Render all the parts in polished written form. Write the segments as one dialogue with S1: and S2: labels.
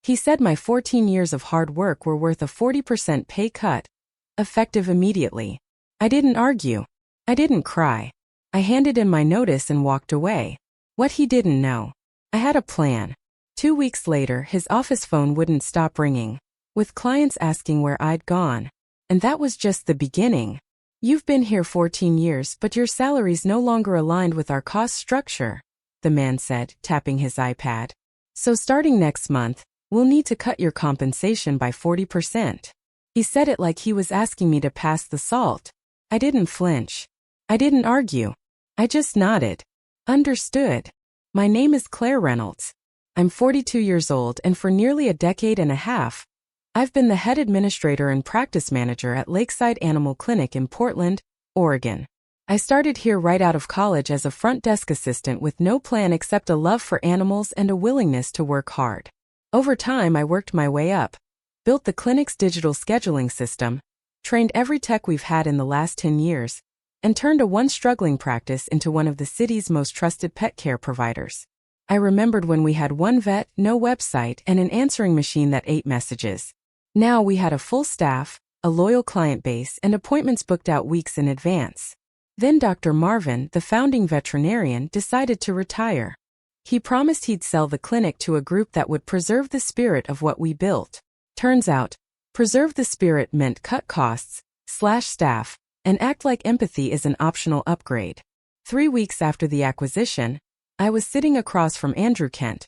S1: He said my 14 years of hard work were worth a 40% pay cut, effective immediately. I didn't argue. I didn't cry. I handed in my notice and walked away. What he didn't know. I had a plan. 2 weeks later, his office phone wouldn't stop ringing, with clients asking where I'd gone. And that was just the beginning. You've been here 14 years, but your salary's no longer aligned with our cost structure, the man said, tapping his iPad. So starting next month, we'll need to cut your compensation by 40%. He said it like he was asking me to pass the salt. I didn't flinch. I didn't argue. I just nodded. Understood. My name is Claire Reynolds. I'm 42 years old, and for nearly a decade and a half, I've been the head administrator and practice manager at Lakeside Animal Clinic in Portland, Oregon. I started here right out of college as a front desk assistant with no plan except a love for animals and a willingness to work hard. Over time, I worked my way up, built the clinic's digital scheduling system, trained every tech we've had in the last 10 years, and turned a once struggling practice into one of the city's most trusted pet care providers. I remembered when we had one vet, no website, and an answering machine that ate messages. Now we had a full staff, a loyal client base, and appointments booked out weeks in advance. Then Dr. Marvin, the founding veterinarian, decided to retire. He promised he'd sell the clinic to a group that would preserve the spirit of what we built. Turns out, preserve the spirit meant cut costs, slash staff, and act like empathy is an optional upgrade. 3 weeks after the acquisition, I was sitting across from Andrew Kent,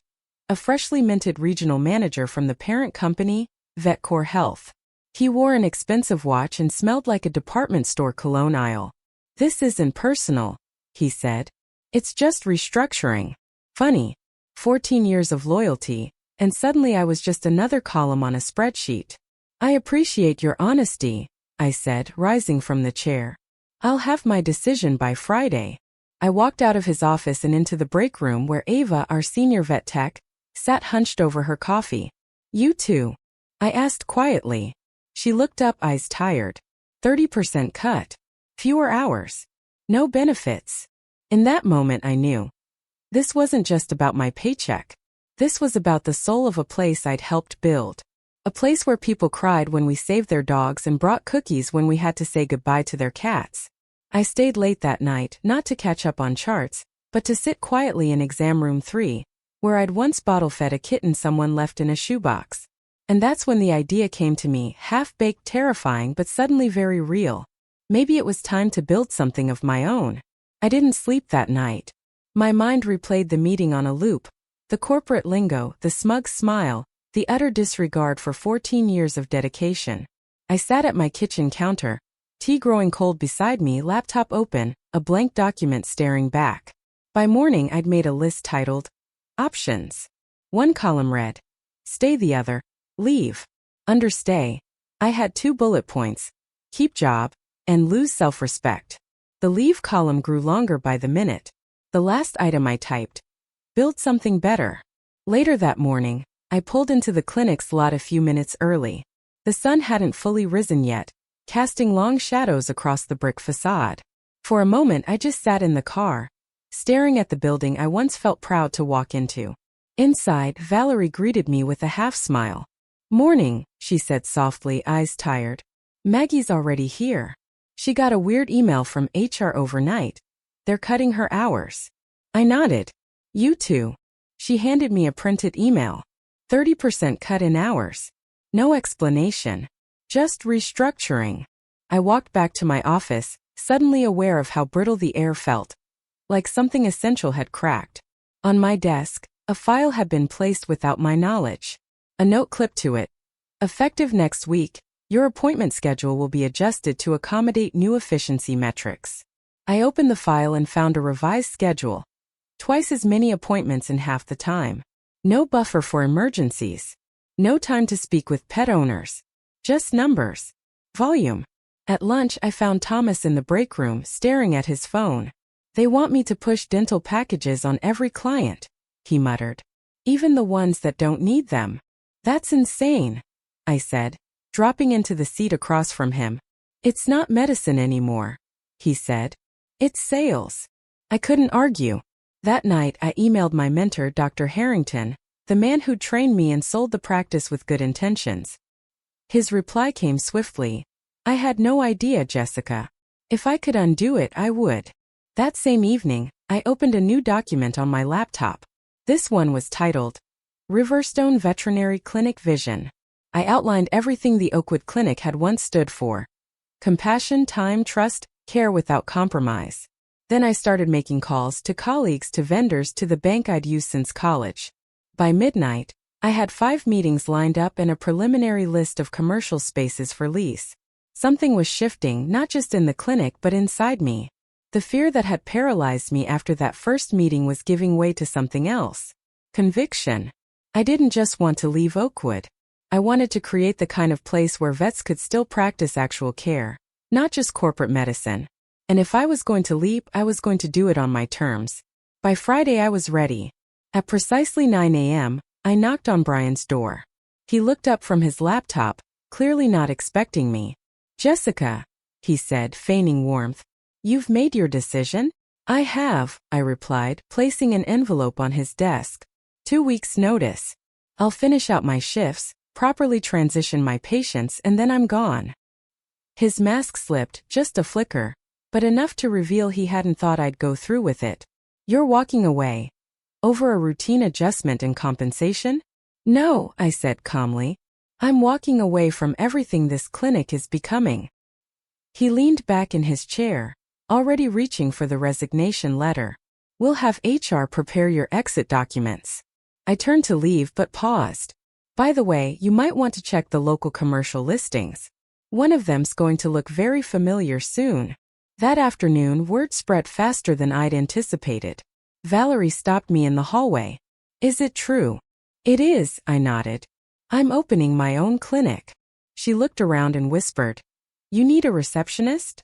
S1: a freshly minted regional manager from the parent company, VetCore Health. He wore an expensive watch and smelled like a department store cologne aisle. This isn't personal, he said. It's just restructuring. Funny. 14 years of loyalty, and suddenly I was just another column on a spreadsheet. I appreciate your honesty, I said, rising from the chair. I'll have my decision by Friday. I walked out of his office and into the break room where Ava, our senior vet tech, sat hunched over her coffee. You too? I asked quietly. She looked up, eyes tired. 30% cut. Fewer hours. No benefits. In that moment I knew. This wasn't just about my paycheck. This was about the soul of a place I'd helped build. A place where people cried when we saved their dogs and brought cookies when we had to say goodbye to their cats. I stayed late that night, not to catch up on charts, but to sit quietly in exam room 3, where I'd once bottle-fed a kitten someone left in a shoebox. And that's when the idea came to me, half-baked, terrifying, but suddenly very real. Maybe it was time to build something of my own. I didn't sleep that night. My mind replayed the meeting on a loop. The corporate lingo, the smug smile, the utter disregard for 14 years of dedication. I sat at my kitchen counter, tea growing cold beside me, laptop open, a blank document staring back. By morning I'd made a list titled, Options. One column read, Stay, the other, Leave. Understay. I had 2 bullet points, keep job, and lose self-respect. The leave column grew longer by the minute. The last item I typed, build something better. Later that morning, I pulled into the clinic's lot a few minutes early. The sun hadn't fully risen yet, casting long shadows across the brick facade. For a moment I just sat in the car, staring at the building I once felt proud to walk into. Inside, Valerie greeted me with a half-smile. Morning, she said softly, eyes tired. Maggie's already here. She got a weird email from HR overnight. They're cutting her hours. I nodded. You too. She handed me a printed email. 30% cut in hours. No explanation. Just restructuring. I walked back to my office, suddenly aware of how brittle the air felt. Like something essential had cracked. On my desk, a file had been placed without my knowledge. A note clipped to it. Effective next week, your appointment schedule will be adjusted to accommodate new efficiency metrics. I opened the file and found a revised schedule. Twice as many appointments in half the time. No buffer for emergencies. No time to speak with pet owners. Just numbers. Volume. At lunch I found Thomas in the break room staring at his phone. They want me to push dental packages on every client, he muttered. Even the ones that don't need them. That's insane, I said, dropping into the seat across from him. It's not medicine anymore, he said. It's sales. I couldn't argue. That night I emailed my mentor, Dr. Harrington, The man who'd trained me and sold the practice with good intentions. His reply came swiftly. I had no idea, Jessica. If I could undo it, I would. That same evening, I opened a new document on my laptop. This one was titled, Riverstone Veterinary Clinic Vision. I outlined everything the Oakwood Clinic had once stood for. Compassion, time, trust, care without compromise. Then I started making calls to colleagues, to vendors, to the bank I'd used since college. By midnight, I had 5 meetings lined up and a preliminary list of commercial spaces for lease. Something was shifting, not just in the clinic but inside me. The fear that had paralyzed me after that first meeting was giving way to something else. Conviction. I didn't just want to leave Oakwood. I wanted to create the kind of place where vets could still practice actual care, not just corporate medicine. And if I was going to leap, I was going to do it on my terms. By Friday I was ready. At precisely 9 a.m., I knocked on Brian's door. He looked up from his laptop, clearly not expecting me. Jessica, he said, feigning warmth. You've made your decision? I have, I replied, placing an envelope on his desk. 2 weeks' notice. I'll finish out my shifts, properly transition my patients, and then I'm gone. His mask slipped, just a flicker, but enough to reveal he hadn't thought I'd go through with it. You're walking away. Over a routine adjustment and compensation? No, I said calmly. I'm walking away from everything this clinic is becoming. He leaned back in his chair, already reaching for the resignation letter. We'll have HR prepare your exit documents. I turned to leave but paused. By the way, you might want to check the local commercial listings. One of them's going to look very familiar soon. That afternoon, word spread faster than I'd anticipated. Valerie stopped me in the hallway. Is it true? It is, I nodded. I'm opening my own clinic. She looked around and whispered, You need a receptionist?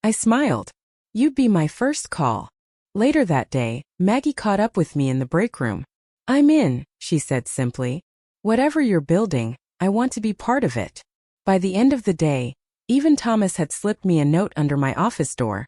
S1: I smiled. You'd be my first call. Later that day, Maggie caught up with me in the break room. I'm in, she said simply. Whatever you're building, I want to be part of it. By the end of the day, even Thomas had slipped me a note under my office door.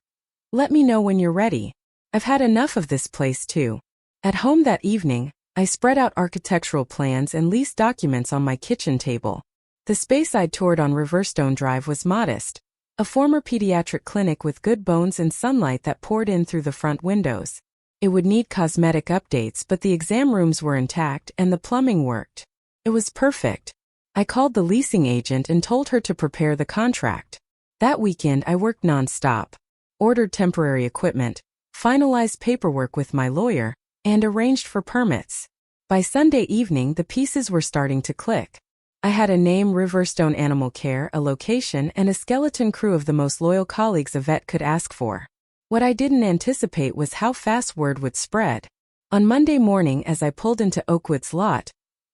S1: Let me know when you're ready. I've had enough of this place too. At home that evening, I spread out architectural plans and lease documents on my kitchen table. The space I'd toured on Riverstone Drive was modest. A former pediatric clinic with good bones and sunlight that poured in through the front windows. It would need cosmetic updates, but the exam rooms were intact and the plumbing worked. It was perfect. I called the leasing agent and told her to prepare the contract. That weekend I worked non-stop. Ordered temporary equipment, finalized paperwork with my lawyer, and arranged for permits. By Sunday evening the pieces were starting to click. I had a name, Riverstone Animal Care, a location, and a skeleton crew of the most loyal colleagues a vet could ask for. What I didn't anticipate was how fast word would spread. On Monday morning as I pulled into Oakwood's lot,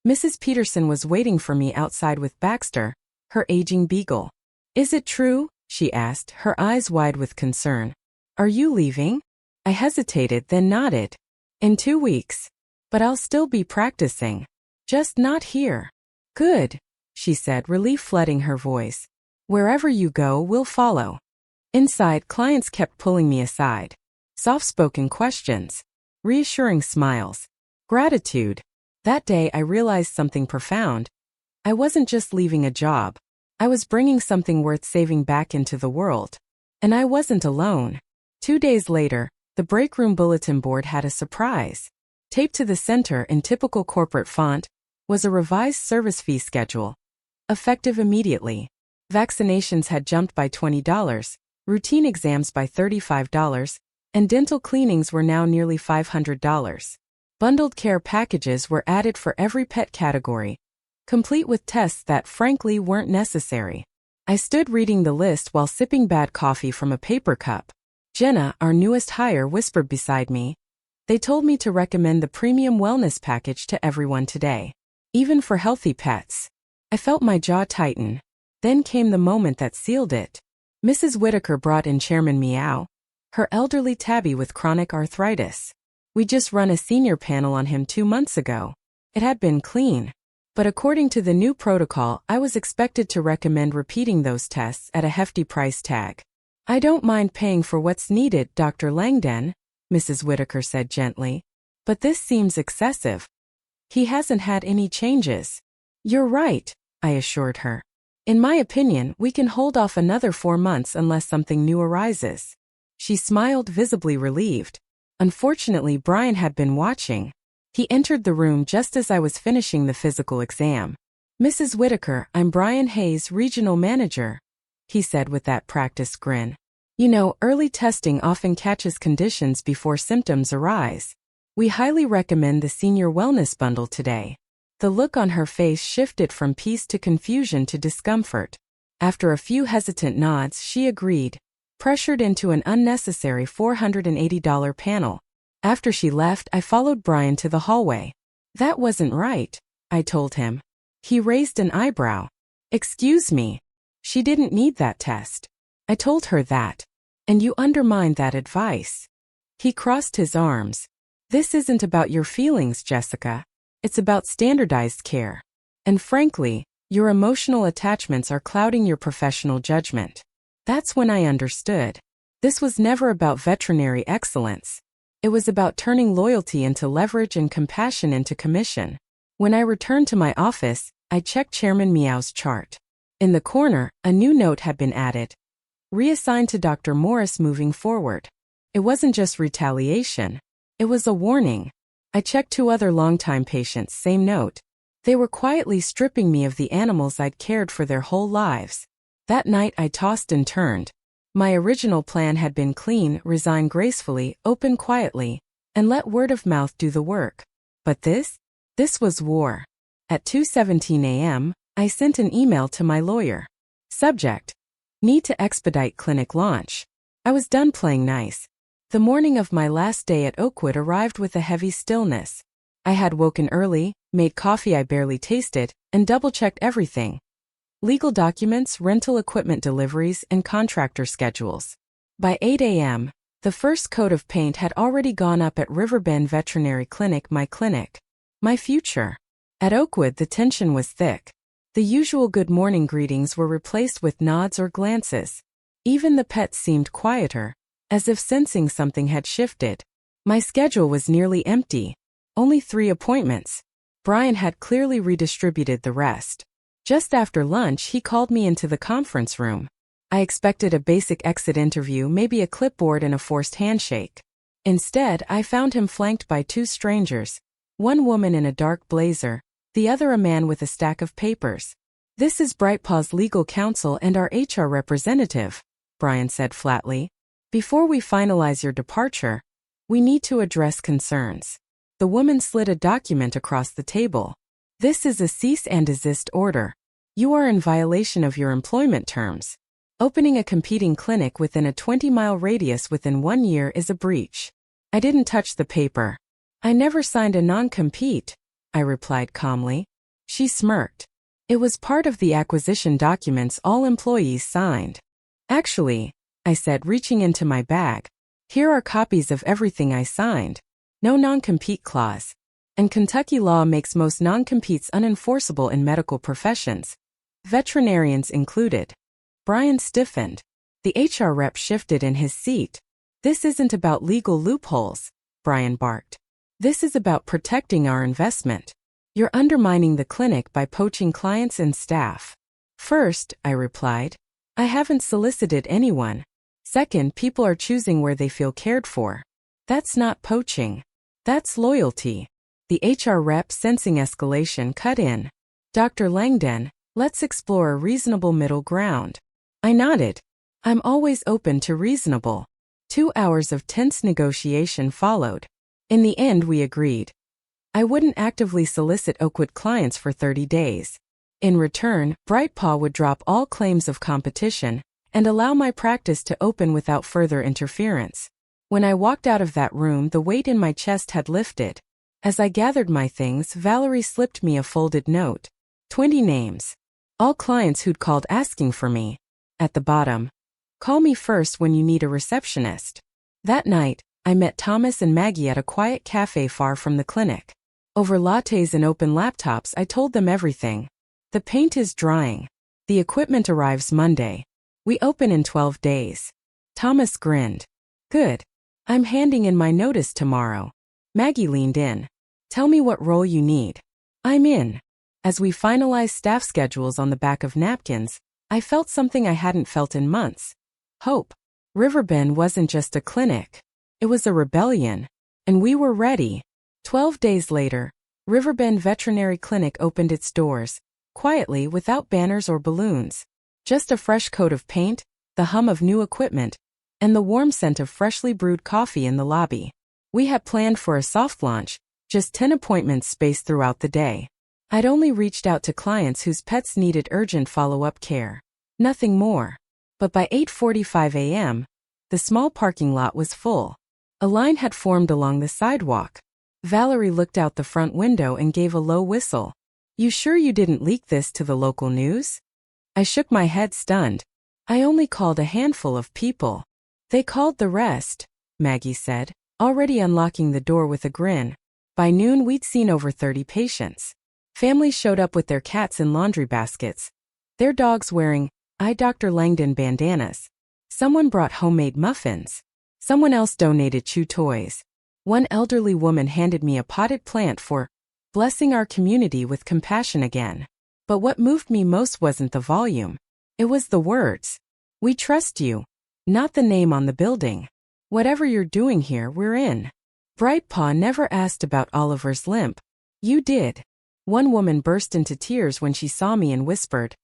S1: Mrs. Peterson was waiting for me outside with Baxter, her aging beagle. Is it true? She asked, her eyes wide with concern. Are you leaving? I hesitated, then nodded. In 2 weeks. But I'll still be practicing. Just not here. Good, she said, relief flooding her voice. Wherever you go, we'll follow. Inside, clients kept pulling me aside. Soft-spoken questions. Reassuring smiles. Gratitude. That day I realized something profound. I wasn't just leaving a job. I was bringing something worth saving back into the world. And I wasn't alone. 2 days later, the break room bulletin board had a surprise. Taped to the center in typical corporate font was a revised service fee schedule. Effective immediately. Vaccinations had jumped by $20, routine exams by $35, and dental cleanings were now nearly $500. Bundled care packages were added for every pet category, complete with tests that frankly weren't necessary. I stood reading the list while sipping bad coffee from a paper cup. Jenna, our newest hire, whispered beside me. They told me to recommend the premium wellness package to everyone today, even for healthy pets. I felt my jaw tighten. Then came the moment that sealed it. Mrs. Whitaker brought in Chairman Meow, her elderly tabby with chronic arthritis. We just run a senior panel on him 2 months ago. It had been clean. But according to the new protocol, I was expected to recommend repeating those tests at a hefty price tag. I don't mind paying for what's needed, Dr. Langdon, Mrs. Whitaker said gently. But this seems excessive. He hasn't had any changes. You're right, I assured her. In my opinion, we can hold off another 4 months unless something new arises. She smiled, visibly relieved. Unfortunately, Brian had been watching. He entered the room just as I was finishing the physical exam. Mrs. Whitaker, I'm Brian Hayes, Regional Manager, he said with that practiced grin. You know, early testing often catches conditions before symptoms arise. We highly recommend the Senior Wellness Bundle today. The look on her face shifted from peace to confusion to discomfort. After a few hesitant nods, she agreed, pressured into an unnecessary $480 panel. After she left, I followed Brian to the hallway. That wasn't right, I told him. He raised an eyebrow. Excuse me. She didn't need that test. I told her that. And you undermined that advice. He crossed his arms. This isn't about your feelings, Jessica. It's about standardized care. And frankly, your emotional attachments are clouding your professional judgment. That's when I understood. This was never about veterinary excellence. It was about turning loyalty into leverage and compassion into commission. When I returned to my office, I checked Chairman Meow's chart. In the corner, a new note had been added. Reassigned to Dr. Morris moving forward. It wasn't just retaliation. It was a warning. I checked 2 other longtime patients, same note. They were quietly stripping me of the animals I'd cared for their whole lives. That night I tossed and turned. My original plan had been clean, resign gracefully, open quietly, and let word of mouth do the work. But this was war. At 2:17 a.m., I sent an email to my lawyer. Subject: need to expedite clinic launch. I was done playing nice. The morning of my last day at Oakwood arrived with a heavy stillness. I had woken early, made coffee I barely tasted, and double-checked everything. Legal documents, rental equipment deliveries, and contractor schedules. By 8 a.m., the first coat of paint had already gone up at Riverbend Veterinary Clinic, my future. At Oakwood, the tension was thick. The usual good morning greetings were replaced with nods or glances. Even the pets seemed quieter, as if sensing something had shifted. My schedule was nearly empty. Only 3 appointments. Brian had clearly redistributed the rest. Just after lunch, he called me into the conference room. I expected a basic exit interview, maybe a clipboard and a forced handshake. Instead, I found him flanked by 2 strangers. One woman in a dark blazer, the other a man with a stack of papers. This is Brightpaw's legal counsel and our HR representative, Brian said flatly. Before we finalize your departure, we need to address concerns. The woman slid a document across the table. This is a cease and desist order. You are in violation of your employment terms. Opening a competing clinic within a 20-mile radius within 1 year is a breach. I didn't touch the paper. I never signed a non-compete, I replied calmly. She smirked. It was part of the acquisition documents all employees signed. Actually, I said, reaching into my bag, here are copies of everything I signed. No non-compete clause. And Kentucky law makes most non-competes unenforceable in medical professions, veterinarians included. Brian stiffened. The HR rep shifted in his seat. This isn't about legal loopholes, Brian barked. This is about protecting our investment. You're undermining the clinic by poaching clients and staff. First, I replied, I haven't solicited anyone. Second, people are choosing where they feel cared for. That's not poaching. That's loyalty. The HR rep, sensing escalation, cut in. Dr. Langdon, let's explore a reasonable middle ground. I nodded. I'm always open to reasonable. 2 hours of tense negotiation followed. In the end, we agreed. I wouldn't actively solicit Oakwood clients for 30 days. In return, Brightpaw would drop all claims of competition and allow my practice to open without further interference. When I walked out of that room, the weight in my chest had lifted. As I gathered my things, Valerie slipped me a folded note. 20 names. All clients who'd called asking for me. At the bottom, call me first when you need a receptionist. That night, I met Thomas and Maggie at a quiet cafe far from the clinic. Over lattes and open laptops, I told them everything. The paint is drying. The equipment arrives Monday. We open in 12 days. Thomas grinned. Good. I'm handing in my notice tomorrow. Maggie leaned in. Tell me what role you need. I'm in. As we finalized staff schedules on the back of napkins, I felt something I hadn't felt in months. Hope. Riverbend wasn't just a clinic. It was a rebellion. And we were ready. 12 days later, Riverbend Veterinary Clinic opened its doors, quietly without banners or balloons. Just a fresh coat of paint, the hum of new equipment, and the warm scent of freshly brewed coffee in the lobby. We had planned for a soft launch, just 10 appointments spaced throughout the day. I'd only reached out to clients whose pets needed urgent follow-up care. Nothing more. But by 8:45 a.m., the small parking lot was full. A line had formed along the sidewalk. Valerie looked out the front window and gave a low whistle. You sure you didn't leak this to the local news? I shook my head stunned. I only called a handful of people. They called the rest, Maggie said, already unlocking the door with a grin. By noon we'd seen over 30 patients. Families showed up with their cats in laundry baskets, their dogs wearing eye Dr. Langdon bandanas. Someone brought homemade muffins. Someone else donated chew toys. One elderly woman handed me a potted plant for blessing our community with compassion again. But what moved me most wasn't the volume. It was the words. We trust you. Not the name on the building. Whatever you're doing here, we're in. Brightpaw never asked about Oliver's limp. You did. One woman burst into tears when she saw me and whispered,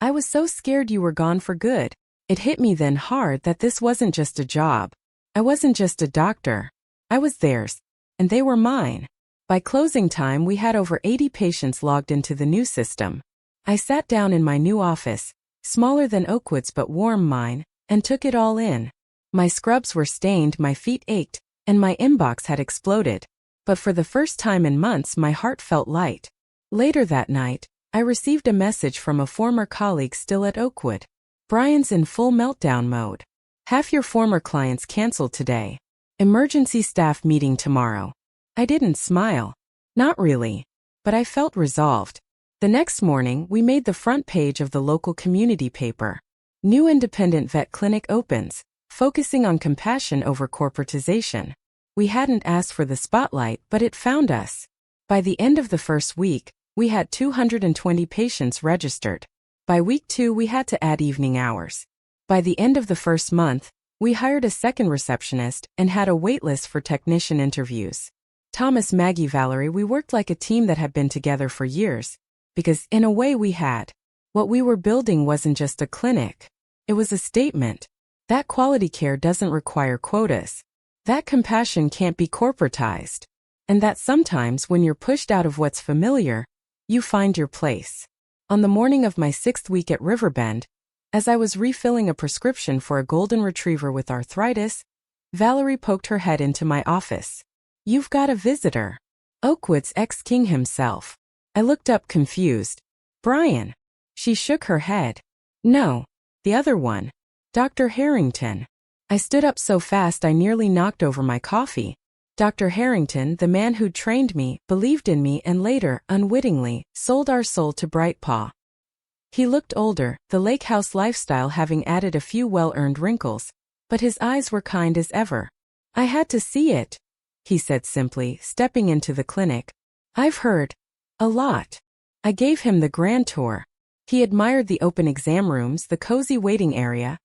S1: I was so scared you were gone for good. It hit me then hard that this wasn't just a job. I wasn't just a doctor. I was theirs, and they were mine. By closing time, we had over 80 patients logged into the new system. I sat down in my new office, smaller than Oakwood's but warm mine, and took it all in. My scrubs were stained, my feet ached, and my inbox had exploded. But for the first time in months, my heart felt light. Later that night, I received a message from a former colleague still at Oakwood. Brian's in full meltdown mode. Half your former clients canceled today. Emergency staff meeting tomorrow. I didn't smile. Not really. But I felt resolved. The next morning, we made the front page of the local community paper. New independent vet clinic opens, focusing on compassion over corporatization. We hadn't asked for the spotlight, but it found us. By the end of the first week, we had 220 patients registered. By week 2, we had to add evening hours. By the end of the first month, we hired a second receptionist and had a waitlist for technician interviews. Thomas, Maggie, Valerie, we worked like a team that had been together for years. Because, in a way, we had. What we were building wasn't just a clinic. It was a statement. That quality care doesn't require quotas. That compassion can't be corporatized. And that sometimes when you're pushed out of what's familiar, you find your place. On the morning of my 6th week at Riverbend, as I was refilling a prescription for a golden retriever with arthritis, Valerie poked her head into my office. You've got a visitor. Oakwood's ex-king himself. I looked up confused. Brian. She shook her head. No, the other one. Dr. Harrington. I stood up so fast I nearly knocked over my coffee. Dr. Harrington, the man who'd trained me, believed in me and later, unwittingly, sold our soul to Brightpaw. He looked older, the lake house lifestyle having added a few well-earned wrinkles, but his eyes were kind as ever. I had to see it, he said simply, stepping into the clinic. I've heard a lot. I gave him the grand tour. He admired the open exam rooms, the cozy waiting area,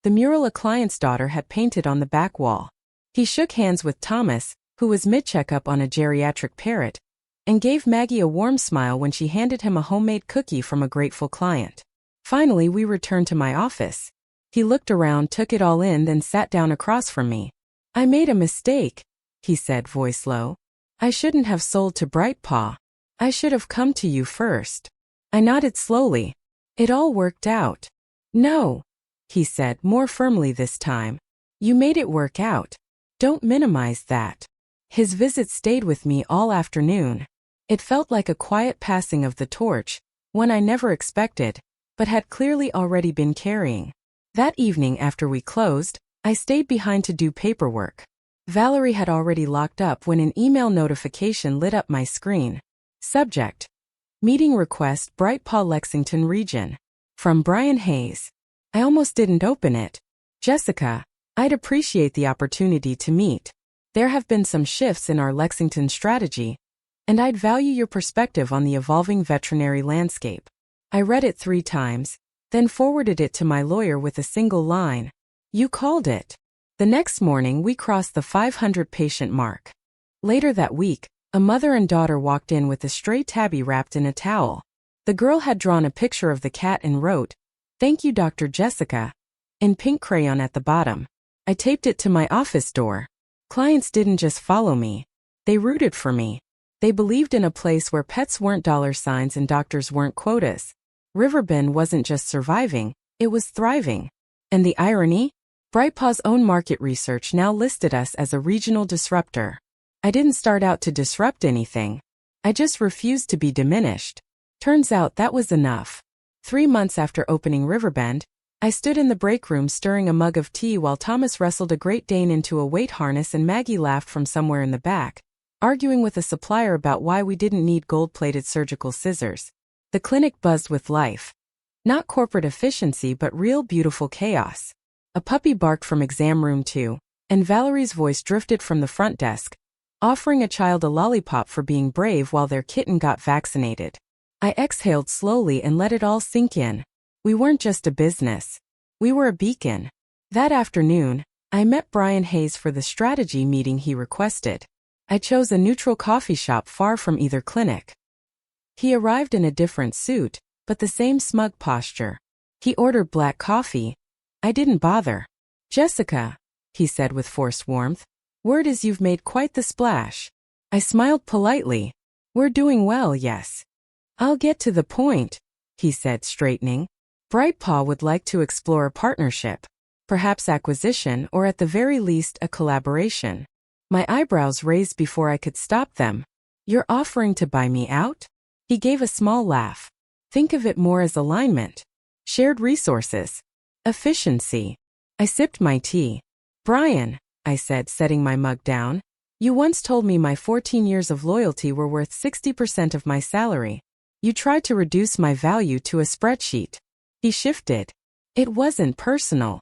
S1: the mural a client's daughter had painted on the back wall. He shook hands with Thomas, who was mid-checkup on a geriatric parrot, and gave Maggie a warm smile when she handed him a homemade cookie from a grateful client. Finally, we returned to my office. He looked around, took it all in, then sat down across from me. I made a mistake, he said, voice low. I shouldn't have sold to Brightpaw. I should have come to you first. I nodded slowly. It all worked out. No, he said, more firmly this time. You made it work out. Don't minimize that. His visit stayed with me all afternoon. It felt like a quiet passing of the torch, one I never expected, but had clearly already been carrying. That evening after we closed, I stayed behind to do paperwork. Valerie had already locked up when an email notification lit up my screen. Subject: Meeting request, Brightpaw, Lexington Region. From Brian Hayes. I almost didn't open it. Jessica, I'd appreciate the opportunity to meet. There have been some shifts in our Lexington strategy, and I'd value your perspective on the evolving veterinary landscape. I read it 3 times, then forwarded it to my lawyer with a single line. You called it. The next morning we crossed the 500 patient mark. Later that week, a mother and daughter walked in with a stray tabby wrapped in a towel. The girl had drawn a picture of the cat and wrote, "Thank you, Dr. Jessica," in pink crayon at the bottom. I taped it to my office door. Clients didn't just follow me. They rooted for me. They believed in a place where pets weren't dollar signs and doctors weren't quotas. Riverbend wasn't just surviving, it was thriving. And the irony? Brightpaw's own market research now listed us as a regional disruptor. I didn't start out to disrupt anything. I just refused to be diminished. Turns out that was enough. 3 months after opening Riverbend, I stood in the break room stirring a mug of tea while Thomas wrestled a Great Dane into a weight harness and Maggie laughed from somewhere in the back, arguing with a supplier about why we didn't need gold-plated surgical scissors. The clinic buzzed with life. Not corporate efficiency but real beautiful chaos. A puppy barked from exam room 2, and Valerie's voice drifted from the front desk, offering a child a lollipop for being brave while their kitten got vaccinated. I exhaled slowly and let it all sink in. We weren't just a business. We were a beacon. That afternoon, I met Brian Hayes for the strategy meeting he requested. I chose a neutral coffee shop far from either clinic. He arrived in a different suit, but the same smug posture. He ordered black coffee. I didn't bother. "Jessica," he said with forced warmth, "word is you've made quite the splash." I smiled politely. "We're doing well, yes." "I'll get to the point," he said, straightening. "Brightpaw would like to explore a partnership, perhaps acquisition or at the very least a collaboration." My eyebrows raised before I could stop them. "You're offering to buy me out?" He gave a small laugh. "Think of it more as alignment. Shared resources. Efficiency." I sipped my tea. "Brian," I said, setting my mug down, "you once told me my 14 years of loyalty were worth 60% of my salary. You tried to reduce my value to a spreadsheet." He shifted. "It wasn't personal."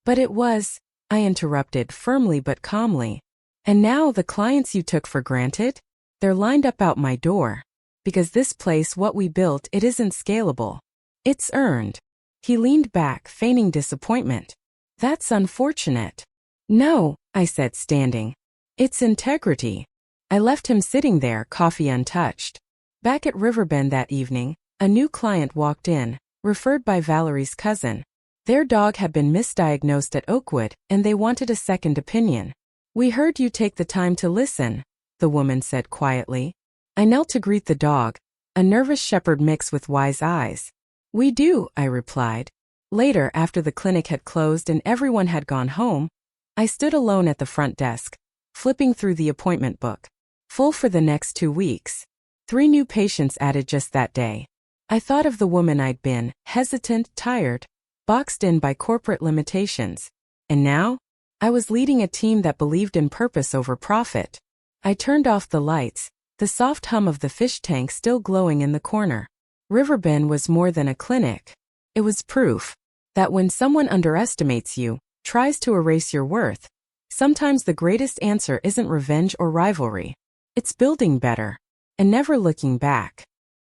S1: "But it was," I interrupted firmly but calmly. "And now the clients you took for granted? They're lined up out my door. Because this place, what we built, it isn't scalable. It's earned." He leaned back, feigning disappointment. "That's unfortunate." "No," I said, standing. "It's integrity." I left him sitting there, coffee untouched. Back at Riverbend that evening, a new client walked in, referred by Valerie's cousin. Their dog had been misdiagnosed at Oakwood, and they wanted a second opinion. "We heard you take the time to listen," the woman said quietly. I knelt to greet the dog, a nervous shepherd mix with wise eyes. "We do," I replied. Later, after the clinic had closed and everyone had gone home, I stood alone at the front desk, flipping through the appointment book. Full for the next 2 weeks. 3 new patients added just that day. I thought of the woman I'd been, hesitant, tired, boxed in by corporate limitations. And now, I was leading a team that believed in purpose over profit. I turned off the lights, the soft hum of the fish tank still glowing in the corner. Riverbend was more than a clinic. It was proof that when someone underestimates you, tries to erase your worth, sometimes the greatest answer isn't revenge or rivalry. It's building better and never looking back.